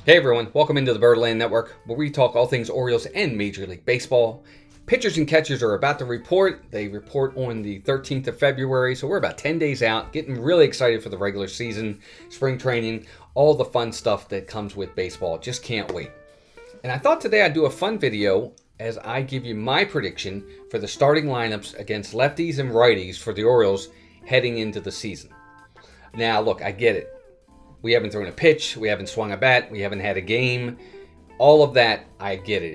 Hey everyone, welcome into the Birdland Network, where we talk all things Orioles and Major League Baseball. Pitchers and catchers are about to report. They report on the 13th of February, so we're about 10 days out, getting really excited for the regular season, spring training, all the fun stuff that comes with baseball. Just can't wait. And I thought today I'd do a fun video as I give you my prediction for the starting lineups against lefties and righties for the Orioles heading into the season. Now, look, I get it. We haven't thrown a pitch, we haven't swung a bat, we haven't had a game. All of that, I get it,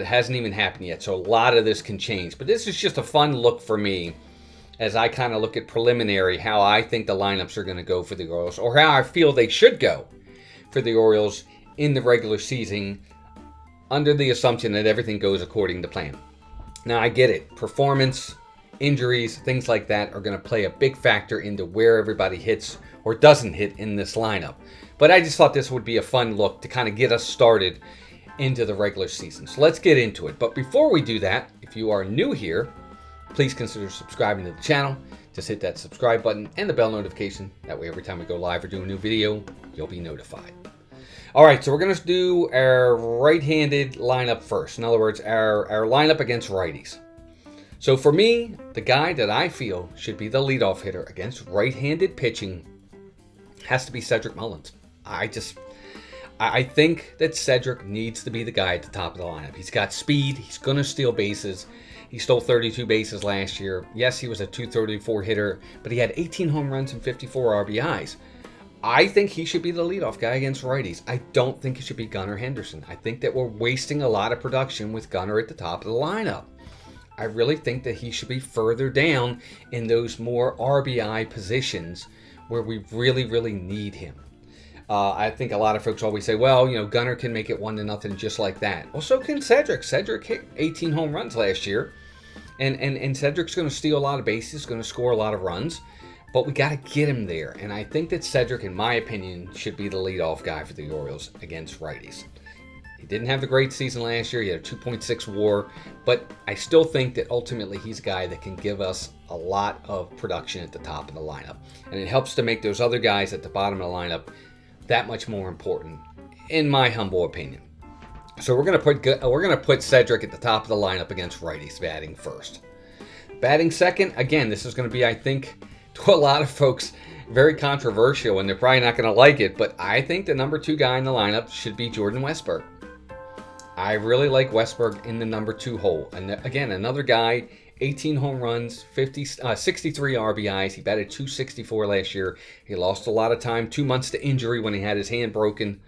hasn't even happened yet. So a lot of this can change. But this is just a fun look for me as I kind of look at preliminary how I think the lineups are going to go for the Orioles, or how I feel they should go for the Orioles in the regular season, under the assumption that everything goes according to plan. Now, I get it. Performance, injuries, things like that are going to play a big factor into where everybody hits or doesn't hit in this lineup. But I just thought this would be a fun look to kind of get us started into the regular season. So let's get into it. But before we do that, if you are new here, please consider subscribing to the channel. Just hit that subscribe button and the bell notification. That way every time we go live or do a new video, you'll be notified. All right, so we're going to do our right-handed lineup first. In other words, our lineup against righties. So for me, the guy that I feel should be the leadoff hitter against right-handed pitching has to be Cedric Mullins. I think that Cedric needs to be the guy at the top of the lineup. He's got speed. He's going to steal bases. He stole 32 bases last year. Yes, he was a .234 hitter, but he had 18 home runs and 54 RBIs. I think he should be the leadoff guy against righties. I don't think it should be Gunnar Henderson. I think that we're wasting a lot of production with Gunnar at the top of the lineup. I really think that he should be further down in those more RBI positions where we really, really need him. I think a lot of folks always say, well, Gunnar can make it 1-0 just like that. Well, so can Cedric. Cedric hit 18 home runs last year. And Cedric's going to steal a lot of bases, going to score a lot of runs. But we got to get him there. And I think that Cedric, in my opinion, should be the leadoff guy for the Orioles against righties. He didn't have the great season last year. He had a 2.6 WAR, but I still think that ultimately he's a guy that can give us a lot of production at the top of the lineup. And it helps to make those other guys at the bottom of the lineup that much more important, in my humble opinion. So we're going to put Cedric at the top of the lineup against righties, batting first. Batting second, again, this is going to be, I think, to a lot of folks, very controversial, and they're probably not going to like it, but I think the number 2 guy in the lineup should be Jordan Westburg. I really like Westburg in the number 2 hole. And again, another guy, 18 home runs, 63 RBIs. He batted .264 last year. He lost a lot of time, 2 months to injury when he had his hand broken.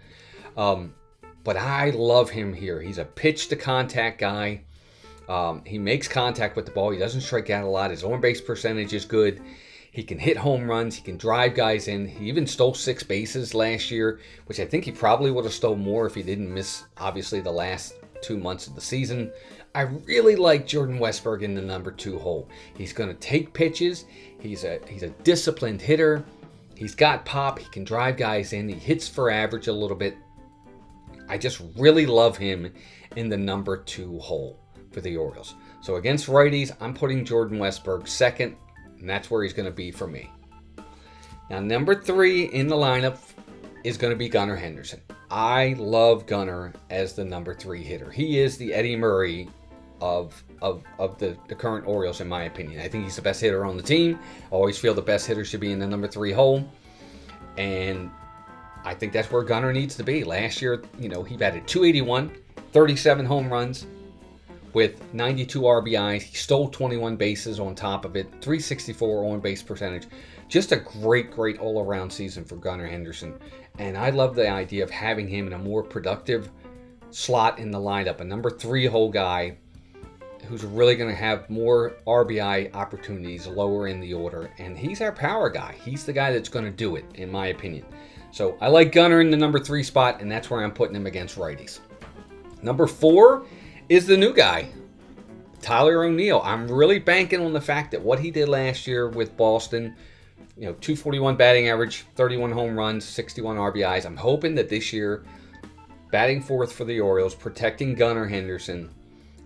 But I love him here. He's a pitch-to-contact guy. He makes contact with the ball. He doesn't strike out a lot. His on-base percentage is good. He can hit home runs. He can drive guys in. He even stole 6 bases last year, which I think he probably would have stole more if he didn't miss, obviously, the last 2 months of the season. I really like Jordan Westburg in the number 2 hole. He's going to take pitches. He's a disciplined hitter. He's got pop. He can drive guys in. He hits for average a little bit. I just really love him in the number 2 hole for the Orioles. So against righties, I'm putting Jordan Westburg second. And that's where he's going to be for me. Now, number 3 in the lineup is going to be Gunnar Henderson. I love Gunnar as the number 3 hitter. He is the Eddie Murray of the current Orioles, in my opinion. I think he's the best hitter on the team. I always feel the best hitter should be in the number 3 hole. And I think that's where Gunnar needs to be. Last year, he batted .281, 37 home runs, with 92 RBIs. He stole 21 bases on top of it, .364 on-base percentage. Just a great all-around season for Gunnar Henderson. And I love the idea of having him in a more productive slot in the lineup, a number 3 hole guy who's really going to have more RBI opportunities lower in the order. And he's our power guy. He's the guy that's going to do it, in my opinion. So I like Gunnar in the number 3 spot, and that's where I'm putting him against righties. Number 4 is the new guy, Tyler O'Neill. I'm really banking on the fact that what he did last year with Boston, .241 batting average, 31 home runs, 61 RBIs. I'm hoping that this year, batting fourth for the Orioles, protecting Gunnar Henderson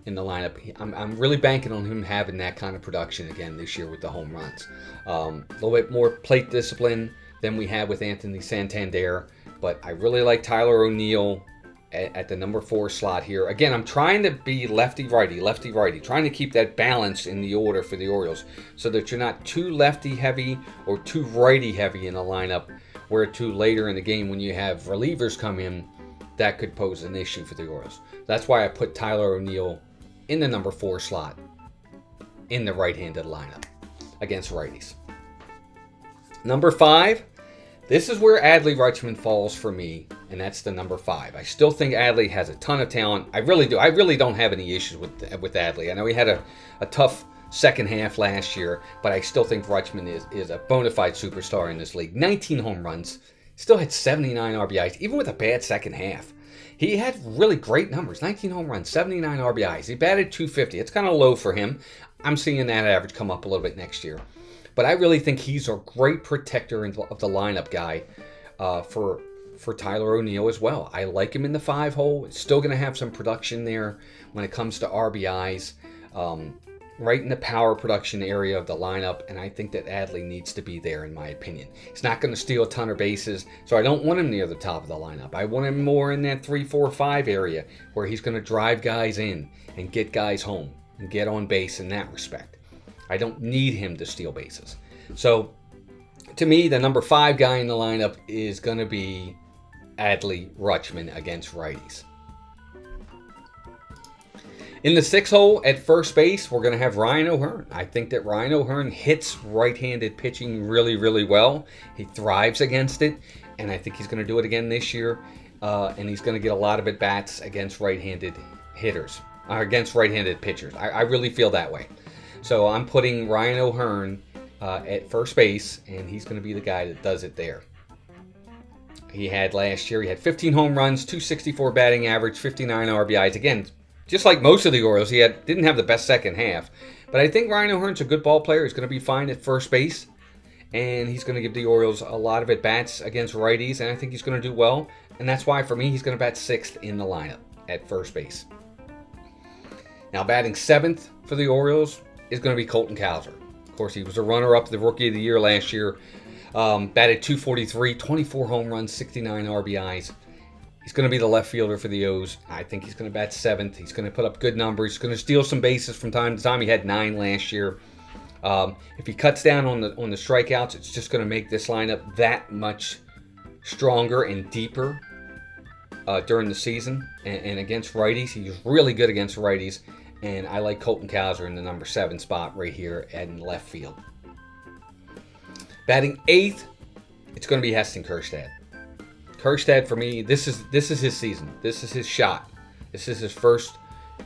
in the lineup, I'm really banking on him having that kind of production again this year with the home runs. A little bit more plate discipline than we had with Anthony Santander. But I really like Tyler O'Neill at the number 4 slot here. Again, I'm trying to be lefty-righty, lefty-righty, trying to keep that balance in the order for the Orioles so that you're not too lefty-heavy or too righty-heavy in a lineup, where too later in the game when you have relievers come in, that could pose an issue for the Orioles. That's why I put Tyler O'Neill in the number 4 slot in the right-handed lineup against righties. Number 5, this is where Adley Rutschman falls for me, and that's the number 5. I still think Adley has a ton of talent. I really do. I really don't have any issues with Adley. I know he had a tough second half last year, but I still think Rutschman is a bona fide superstar in this league. 19 home runs, still had 79 RBIs, even with a bad second half. He had really great numbers. 19 home runs, 79 RBIs. He batted .250. It's kind of low for him. I'm seeing that average come up a little bit next year. But I really think he's a great protector of the lineup guy for Tyler O'Neill as well. I like him in the 5 hole. It's still going to have some production there when it comes to RBIs. Right in the power production area of the lineup, and I think that Adley needs to be there in my opinion. He's not going to steal a ton of bases, so I don't want him near the top of the lineup. I want him more in that 3, 4, 5 area where he's going to drive guys in and get guys home and get on base in that respect. I don't need him to steal bases. So to me, the number 5 guy in the lineup is going to be Adley Rutschman against righties. In the 6 hole at first base, we're going to have Ryan O'Hearn. I think that Ryan O'Hearn hits right-handed pitching really, really well. He thrives against it, and I think he's going to do it again this year. And he's going to get a lot of at-bats against right-handed hitters, or against right-handed pitchers. I really feel that way. So I'm putting Ryan O'Hearn at first base, and he's going to be the guy that does it there. He had last year, he had 15 home runs, .264 batting average, 59 RBIs. Again, just like most of the Orioles, he didn't have the best second half. But I think Ryan O'Hearn's a good ball player. He's going to be fine at first base. And he's going to give the Orioles a lot of at-bats against righties. And I think he's going to do well. And that's why, for me, he's going to bat 6th in the lineup at first base. Now, batting 7th for the Orioles is going to be Colton Cowser. Of course, he was a runner-up, the Rookie of the Year last year. Batted .243, 24 home runs, 69 RBIs. He's going to be the left fielder for the O's. I think he's going to bat 7th. He's going to put up good numbers. He's going to steal some bases from time to time. He had 9 last year. If he cuts down on the strikeouts, it's just going to make this lineup that much stronger and deeper during the season. And against righties, he's really good against righties. And I like Colton Cowser in the number 7 spot right here in left field. Batting 8th, it's going to be Heston Kjerstad. Kjerstad, for me, this is his season. This is his shot. This is his first,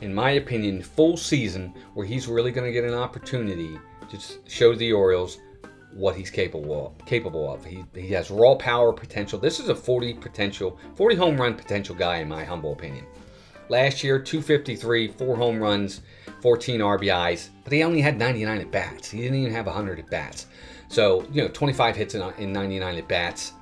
in my opinion, full season where he's really going to get an opportunity to show the Orioles what he's capable of. He has raw power potential. This is a 40 home run potential guy, in my humble opinion. Last year, .253, 4 home runs, 14 RBIs, but he only had 99 at bats. He didn't even have 100 at bats. So, 25 hits in 99 at bats.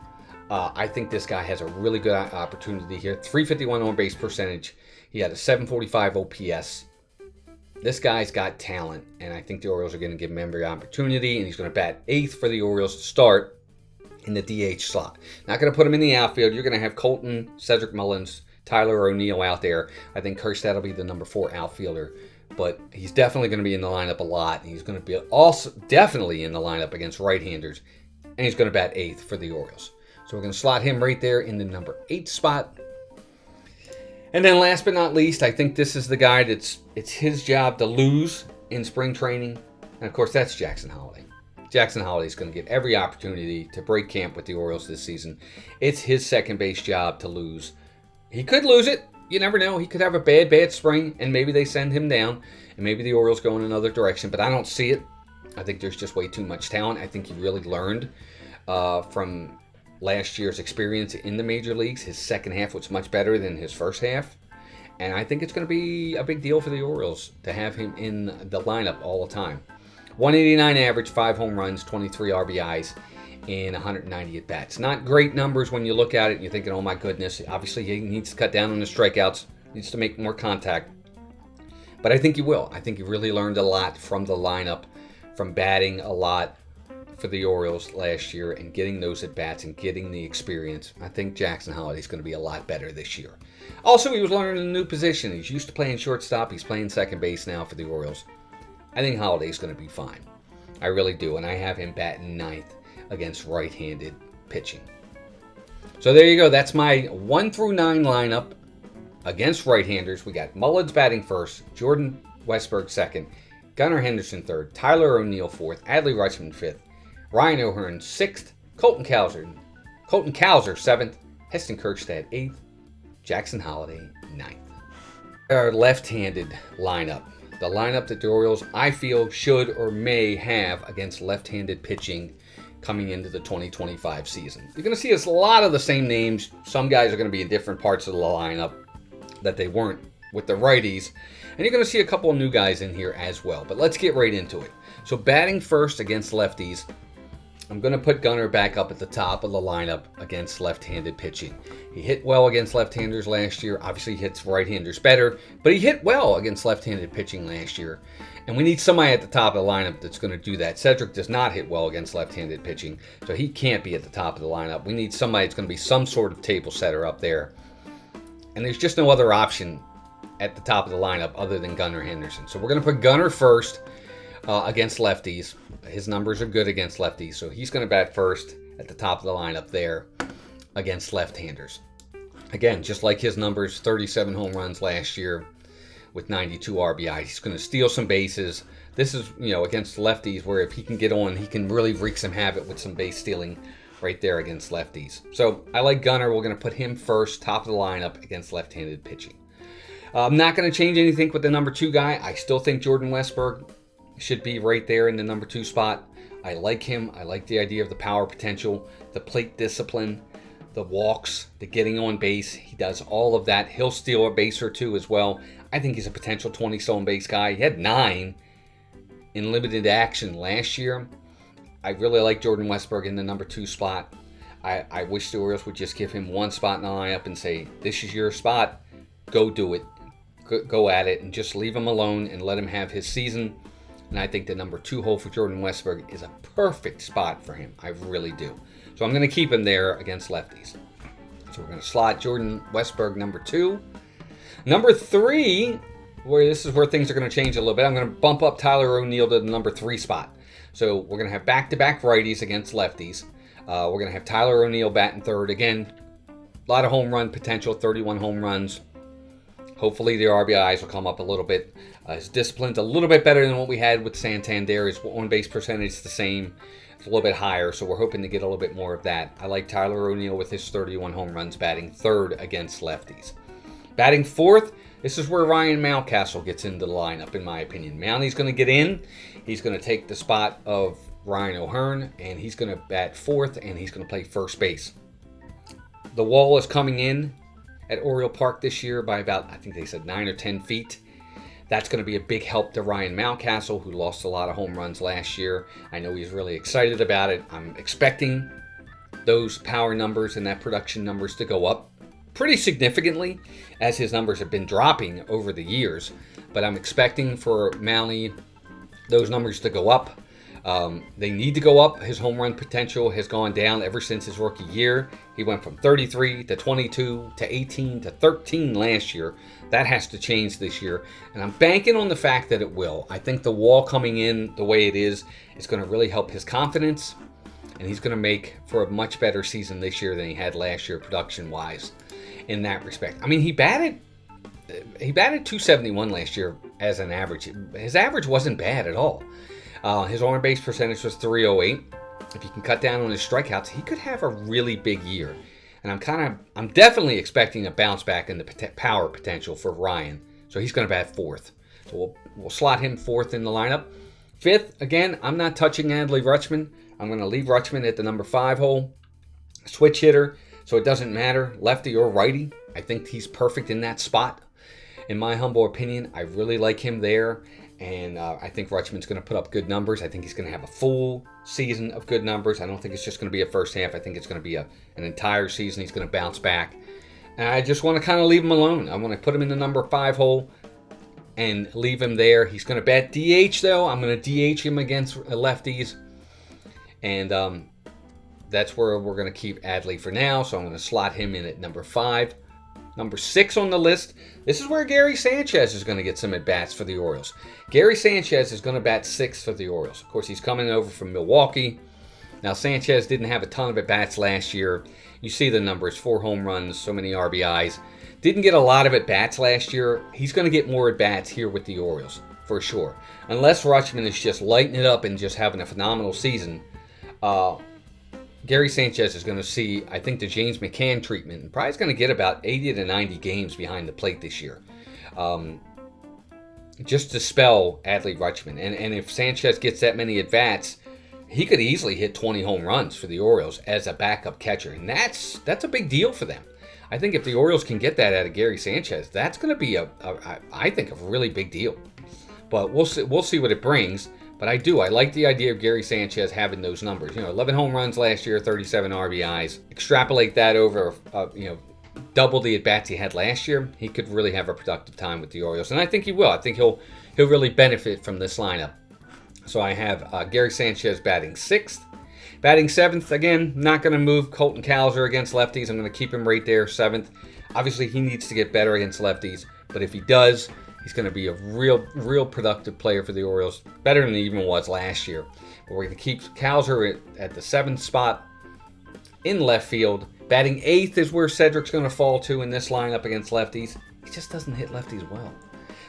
I think this guy has a really good opportunity here. .351 on-base percentage. He had a .745 OPS. This guy's got talent, and I think the Orioles are going to give him every opportunity, and he's going to bat 8th for the Orioles to start in the DH slot. Not going to put him in the outfield. You're going to have Colton, Cedric Mullins, Tyler O'Neill out there. I think Kjerstad will be the number 4 outfielder, but he's definitely going to be in the lineup a lot, and he's going to be also definitely in the lineup against right-handers, and he's going to bat 8th for the Orioles. So we're going to slot him right there in the number 8 spot. And then last but not least, I think this is the guy it's his job to lose in spring training. And of course, that's Jackson Holliday. Jackson Holliday is going to get every opportunity to break camp with the Orioles this season. It's his second base job to lose. He could lose it. You never know. He could have a bad spring, and maybe they send him down, and maybe the Orioles go in another direction. But I don't see it. I think there's just way too much talent. I think he really learned from last year's experience in the major leagues. His second half was much better than his first half. And I think it's going to be a big deal for the Orioles to have him in the lineup all the time. 189 average, 5 home runs, 23 RBIs, and 190 at-bats. Not great numbers when you look at it and you're thinking, oh my goodness, obviously he needs to cut down on the strikeouts, needs to make more contact. But I think he will. I think he really learned a lot from the lineup, from batting a lot, for the Orioles last year and getting those at-bats and getting the experience. I think Jackson Holliday's going to be a lot better this year. Also, he was learning a new position. He's used to playing shortstop. He's playing second base now for the Orioles. I think Holliday's going to be fine. I really do, and I have him batting ninth against right-handed pitching. So there you go. That's my 1 through 9 lineup against right-handers. We got Mullins batting first, Jordan Westburg second, Gunnar Henderson third, Tyler O'Neill fourth, Adley Rutschman fifth, Ryan O'Hearn sixth, Colton Cowser seventh, Heston Kjerstad eighth, Jackson Holliday ninth. Our left-handed lineup. The lineup that the Orioles, I feel, should or may have against left-handed pitching coming into the 2025 season. You're going to see a lot of the same names. Some guys are going to be in different parts of the lineup that they weren't with the righties. And you're going to see a couple of new guys in here as well. But let's get right into it. So batting first against lefties, I'm going to put Gunnar back up at the top of the lineup against left-handed pitching. He hit well against left-handers last year. Obviously, he hits right-handers better, but he hit well against left-handed pitching last year. And we need somebody at the top of the lineup that's going to do that. Cedric does not hit well against left-handed pitching, so he can't be at the top of the lineup. We need somebody that's going to be some sort of table setter up there. And there's just no other option at the top of the lineup other than Gunnar Henderson. So we're going to put Gunnar first against lefties. His numbers are good against lefties, so he's going to bat first at the top of the lineup there against left-handers. Again, just like his numbers, 37 home runs last year with 92 RBI. He's going to steal some bases. This is, against lefties where if he can get on, he can really wreak some havoc with some base stealing right there against lefties. So I like Gunnar. We're going to put him first, top of the lineup against left-handed pitching. I'm not going to change anything with the number 2 guy. I still think Jordan Westburg should be right there in the number 2 spot. I like him. I like the idea of the power potential, the plate discipline, the walks, the getting on base. He does all of that. He'll steal a base or two as well. I think he's a potential 20 stolen base guy. He had 9 in limited action last year. I really like Jordan Westburg in the number 2 spot. I wish the Orioles would just give him one spot in the lineup and say, this is your spot. Go do it. Go at it and just leave him alone and let him have his season. And I think the number 2 hole for Jordan Westburg is a perfect spot for him. I really do. So I'm going to keep him there against lefties. So we're going to slot Jordan Westburg number 2. Number 3, this is where things are going to change a little bit. I'm going to bump up Tyler O'Neill to the number 3 spot. So we're going to have back-to-back righties against lefties. We're going to have Tyler O'Neill batting third. Again, a lot of home run potential, 31 home runs. Hopefully the RBIs will come up a little bit. His discipline's a little bit better than what we had with Santander. His on-base percentage is the same. It's a little bit higher, so we're hoping to get a little bit more of that. I like Tyler O'Neill with his 31 home runs batting third against lefties. Batting fourth, this is where Ryan Mountcastle gets into the lineup, in my opinion. Mounty's going to get in. He's going to take the spot of Ryan O'Hearn, and he's going to bat fourth, and he's going to play first base. The wall is coming in at Oriole Park this year by about, I think they said 9 or 10 feet. That's going to be a big help to Ryan Mountcastle, who lost a lot of home runs last year. I know he's really excited about it. I'm expecting those power numbers and that production numbers to go up pretty significantly, as his numbers have been dropping over the years. But I'm expecting for Mounty those numbers to go up. They need to go up. His home run potential has gone down ever since his rookie year. He went from 33 to 22 to 18 to 13 last year. That has to change this year, and I'm banking on the fact that it will. I think the wall coming in the way it is going to really help his confidence, and he's going to make for a much better season this year than he had last year production-wise in that respect. I mean, he batted 271 last year as an average. His average wasn't bad at all. His on-base percentage was 308. If he can cut down on his strikeouts, he could have a really big year. And I'm definitely expecting a bounce back in the power potential for Ryan. So he's going to bat fourth. So we'll slot him fourth in the lineup. Fifth, again, I'm not touching Adley Rutschman. I'm going to leave Rutschman at the number 5 hole. Switch hitter, so it doesn't matter, lefty or righty. I think he's perfect in that spot. In my humble opinion, I really like him there. And I think Rutschman's going to put up good numbers. I think he's going to have a full season of good numbers. I don't think it's just going to be a first half. I think it's going to be an entire season. He's going to bounce back. And I just want to kind of leave him alone. I want to put him in the number 5 hole and leave him there. He's going to bat DH, though. I'm going to DH him against lefties. And that's where we're going to keep Adley for now. So I'm going to slot him in at number 5. Number 6 on the list, this is where Gary Sanchez is going to get some at-bats for the Orioles. Gary Sanchez is going to bat 6th for the Orioles. Of course, he's coming over from Milwaukee. Now, Sanchez didn't have a ton of at-bats last year. You see the numbers, 4 home runs, so many RBIs. Didn't get a lot of at-bats last year. He's going to get more at-bats here with the Orioles, for sure. Unless Rutschman is just lighting it up and just having a phenomenal season, Gary Sanchez is going to see, I think, the James McCann treatment, and probably is going to get about 80 to 90 games behind the plate this year. Just to spell Adley Rutschman. And if Sanchez gets that many at-bats, he could easily hit 20 home runs for the Orioles as a backup catcher. And that's a big deal for them. I think if the Orioles can get that out of Gary Sanchez, that's going to be, I think, a really big deal. But we'll see what it brings. But I like the idea of Gary Sanchez having those numbers. 11 home runs last year, 37 RBIs. Extrapolate that over, double the at-bats he had last year. He could really have a productive time with the Orioles. And I think he will. I think he'll really benefit from this lineup. So I have Gary Sanchez batting 6th. Batting 7th, again, not going to move Colton Cowser against lefties. I'm going to keep him right there, 7th. Obviously, he needs to get better against lefties. But if he does, he's going to be a real productive player for the Orioles, better than he even was last year. But we're going to keep Cowser at the 7th spot in left field. Batting 8th is where Cedric's going to fall to in this lineup against lefties. He just doesn't hit lefties well.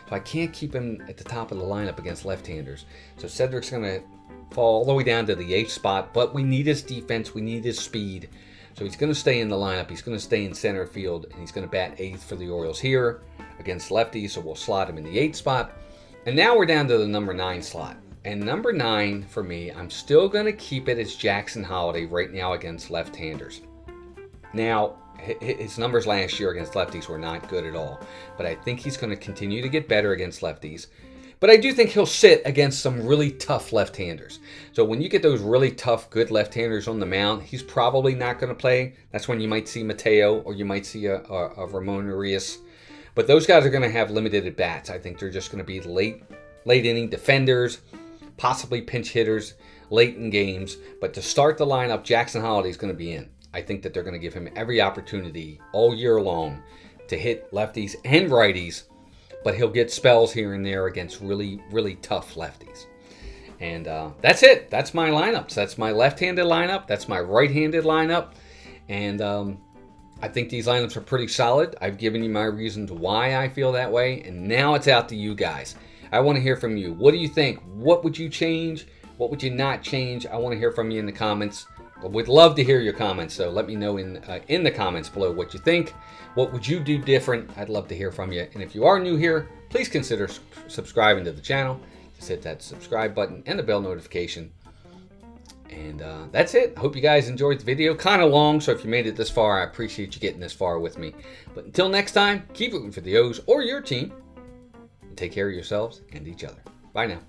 So I can't keep him at the top of the lineup against left-handers. So Cedric's going to fall all the way down to the 8th spot. But we need his defense. We need his speed. So he's going to stay in the lineup. He's going to stay in center field. And he's going to bat 8th for the Orioles here against lefties, so we'll slot him in the 8th spot. And now we're down to the number 9 slot. And number 9, for me, I'm still going to keep it as Jackson Holliday right now against left-handers. Now, his numbers last year against lefties were not good at all. But I think he's going to continue to get better against lefties. But I do think he'll sit against some really tough left-handers. So when you get those really tough, good left-handers on the mound, he's probably not going to play. That's when you might see Mateo or you might see a Ramon Urias. But those guys are going to have limited at-bats. I think they're just going to be late inning defenders, possibly pinch hitters, late in games. But to start the lineup, Jackson Holliday is going to be in. I think that they're going to give him every opportunity all year long to hit lefties and righties. But he'll get spells here and there against really tough lefties. And that's it. That's my lineups. That's my left-handed lineup. That's my right-handed lineup. And I think these lineups are pretty solid. I've given you my reasons why I feel that way, and now it's out to you guys. I want to hear from you. What do you think? What would you change? What would you not change? I want to hear from you in the comments. I would love to hear your comments, so let me know in the comments below what you think. What would you do different? I'd love to hear from you. And if you are new here, please consider subscribing to the channel. Just hit that subscribe button and the bell notification. And that's it. I hope you guys enjoyed the video. Kind of long, so if you made it this far, I appreciate you getting this far with me. But until next time, keep rooting for the O's or your team. And take care of yourselves and each other. Bye now.